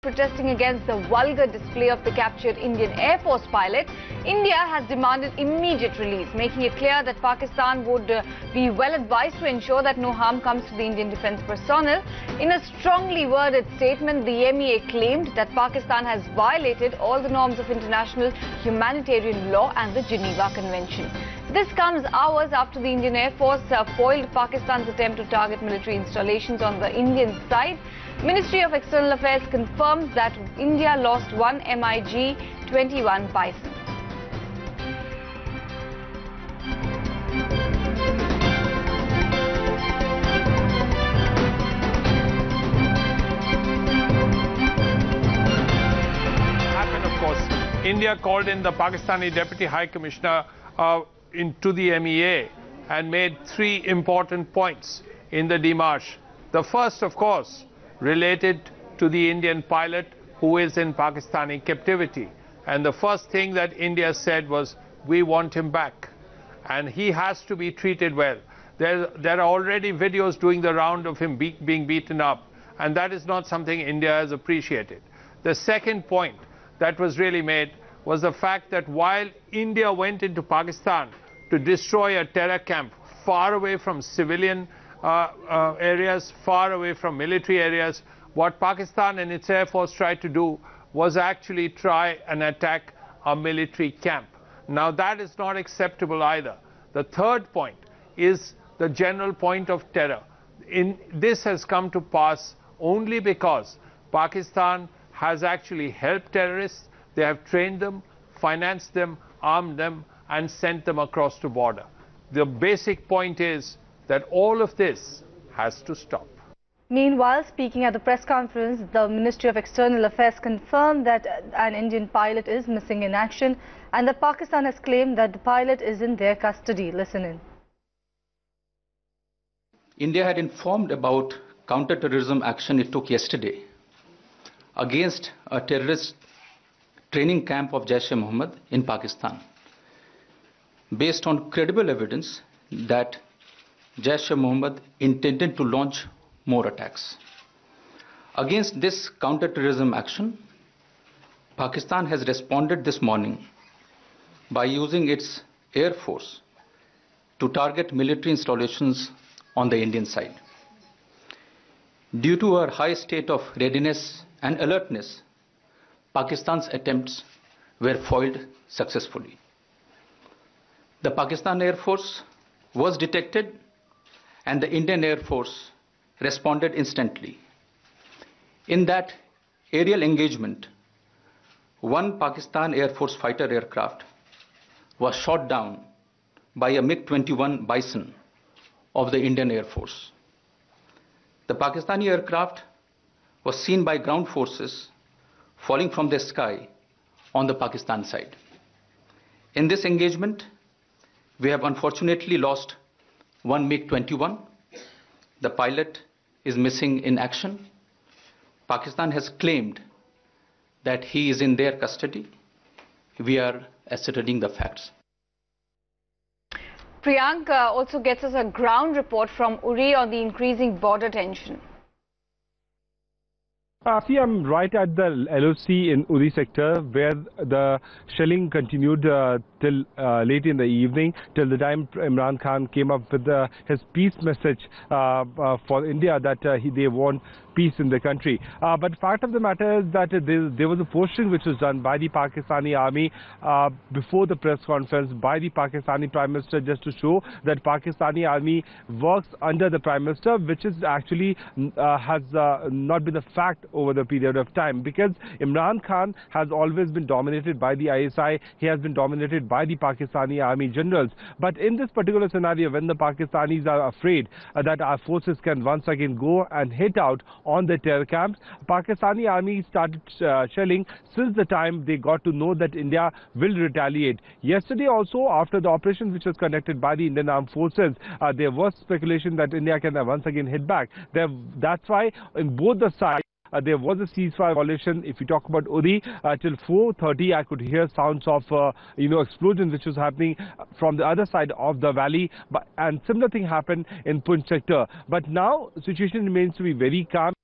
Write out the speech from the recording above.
protesting against the vulgar display of the captured Indian Air Force pilot, India has demanded immediate release, making it clear that Pakistan would be well advised to ensure that no harm comes to the Indian defence personnel. In a strongly worded statement, the MEA claimed that Pakistan has violated all the norms of International Humanitarian Law and the Geneva Convention. This comes hours after the Indian Air Force foiled Pakistan's attempt to target military installations on the Indian side. Ministry of External Affairs confirms that India lost one MiG-21 Bison. India called in the Pakistani Deputy High Commissioner into the MEA and made three important points in the démarche. The first, of course, related to the Indian pilot who is in Pakistani captivity. And the first thing that India said was, we want him back. And he has to be treated well. There are already videos doing the round of him being beaten up. And that is not something India has appreciated. The second point that was really made was the fact that while India went into Pakistan to destroy a terror camp far away from civilian areas, far away from military areas, what Pakistan and its Air Force tried to do was actually try and attack a military camp. Now that is not acceptable either. The third point is the general point of terror. This has come to pass only because Pakistan has actually helped terrorists. They have trained them, financed them, armed them, and sent them across the border. The basic point is that all of this has to stop. Meanwhile, speaking at the press conference, the Ministry of External Affairs confirmed that an Indian pilot is missing in action and that Pakistan has claimed that the pilot is in their custody. Listen in. India had informed about counter-terrorism action it took yesterday against a terrorist training camp of Jaish-e-Mohammed in Pakistan, based on credible evidence that Jaish-e-Mohammed intended to launch more attacks. Against this counter-terrorism action, Pakistan has responded this morning by using its Air Force to target military installations on the Indian side. Due to our high state of readiness and alertness, Pakistan's attempts were foiled successfully. The Pakistan Air Force was detected and the Indian Air Force responded instantly. In that aerial engagement, one Pakistan Air Force fighter aircraft was shot down by a MiG-21 Bison of the Indian Air Force. The Pakistani aircraft was seen by ground forces falling from the sky on the Pakistan side. In this engagement, we have unfortunately lost one MiG-21. The pilot is missing in action. Pakistan has claimed that he is in their custody. We are ascertaining the facts. Priyank also gets us a ground report from Uri on the increasing border tension. See, I'm right at the LOC in Uri sector where the shelling continued till late in the evening, till the time Imran Khan came up with his peace message for India that they want peace in the country. But the fact of the matter is that there was a posting which was done by the Pakistani army before the press conference by the Pakistani Prime Minister, just to show that Pakistani army works under the Prime Minister, which is actually has not been a fact over the period of time, because Imran Khan has always been dominated by the ISI. He has been dominated by the Pakistani army generals. But in this particular scenario, when the Pakistanis are afraid that our forces can once again go and hit out on the terror camps, Pakistani army started shelling since the time they got to know that India will retaliate. Yesterday also, after the operation which was conducted by the Indian Armed Forces, there was speculation that India can once again hit back. That's why in both the sides, there was a ceasefire violation. If you talk about Uri, till 4:30, I could hear sounds of explosion which was happening from the other side of the valley. And similar thing happened in Poonch sector. But now situation remains to be very calm.